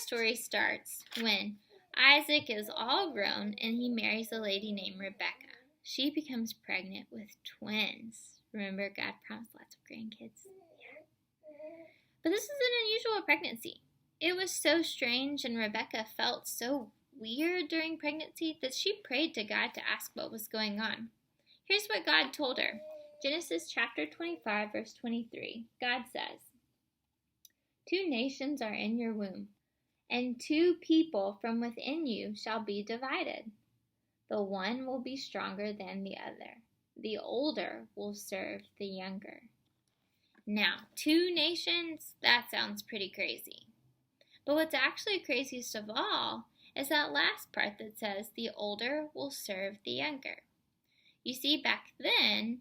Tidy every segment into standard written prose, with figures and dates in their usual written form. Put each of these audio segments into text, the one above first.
story starts when Isaac is all grown and he marries a lady named Rebecca. She becomes pregnant with twins. Remember, God promised lots of grandkids. Yeah. But this is an unusual pregnancy. It was so strange, and Rebecca felt so weird during pregnancy that she prayed to God to ask what was going on. Here's what God told her. Genesis chapter 25, verse 23. God says, 2 nations are in your womb, and 2 people from within you shall be divided. The one will be stronger than the other. The older will serve the younger. Now, 2 nations, that sounds pretty crazy. But what's actually craziest of all is that last part that says the older will serve the younger. You see, back then,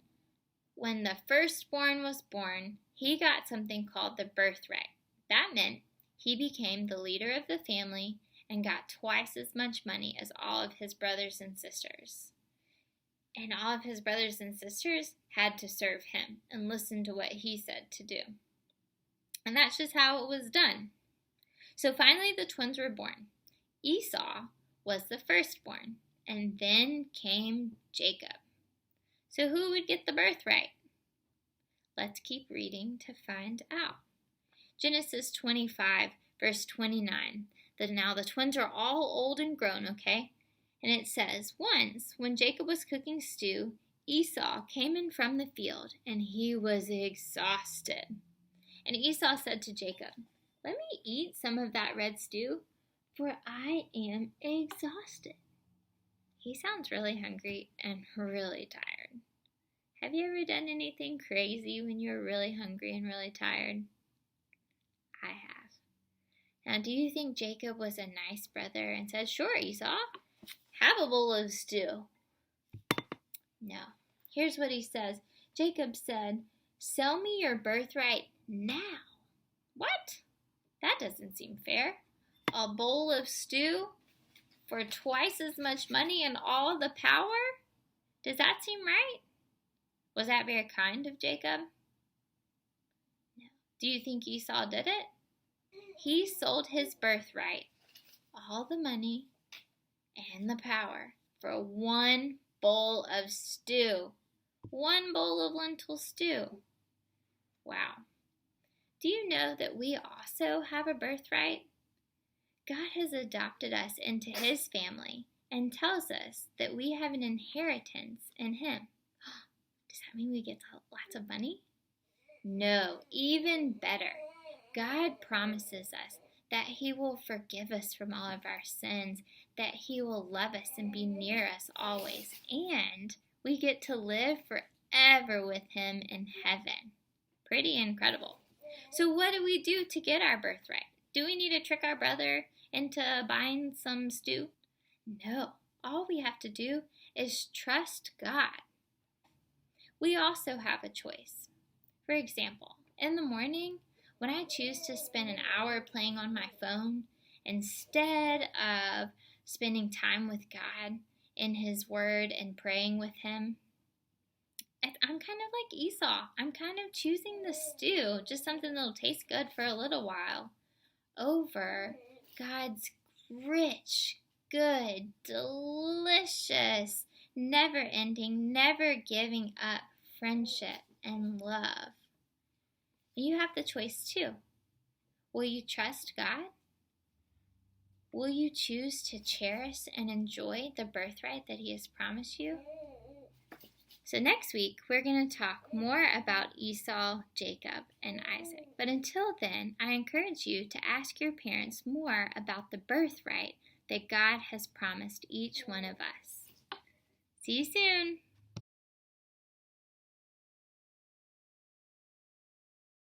when the firstborn was born, he got something called the birthright. That meant he became the leader of the family and got twice as much money as all of his brothers and sisters. And all of his brothers and sisters had to serve him and listen to what he said to do. And that's just how it was done. So finally the twins were born. Esau was the firstborn, and then came Jacob. So who would get the birthright? Let's keep reading to find out. Genesis 25, verse 29. Now the twins are all old and grown, okay? And it says, once, when Jacob was cooking stew, Esau came in from the field, and he was exhausted. And Esau said to Jacob, let me eat some of that red stew, for I am exhausted. He sounds really hungry and really tired. Have you ever done anything crazy when you're really hungry and really tired? I have. Now, do you think Jacob was a nice brother and said, sure, Esau, have a bowl of stew? No. Here's what he says. Jacob said, sell me your birthright now. What? That doesn't seem fair. A bowl of stew for twice as much money and all the power? Does that seem right? Was that very kind of Jacob? No. Do you think Esau did it? He sold his birthright, all the money and the power, for 1 bowl of stew. 1 bowl of lentil stew. Wow. Do you know that we also have a birthright? God has adopted us into his family and tells us that we have an inheritance in him. Does that mean we get lots of money? No, even better. God promises us that he will forgive us from all of our sins, that he will love us and be near us always, and we get to live forever with him in heaven. Pretty incredible. So what do we do to get our birthright? Do we need to trick our brother into buying some stew? No. All we have to do is trust God. We also have a choice. For example, in the morning, when I choose to spend an hour playing on my phone instead of spending time with God in his word and praying with him, I'm kind of like Esau. I'm kind of choosing the stew, just something that'll taste good for a little while, over God's rich, good, delicious, never-ending, never-giving up friendship and love. You have the choice too. Will you trust God? Will you choose to cherish and enjoy the birthright that he has promised you? So next week, we're going to talk more about Esau, Jacob, and Isaac. But until then, I encourage you to ask your parents more about the birthright that God has promised each one of us. See you soon.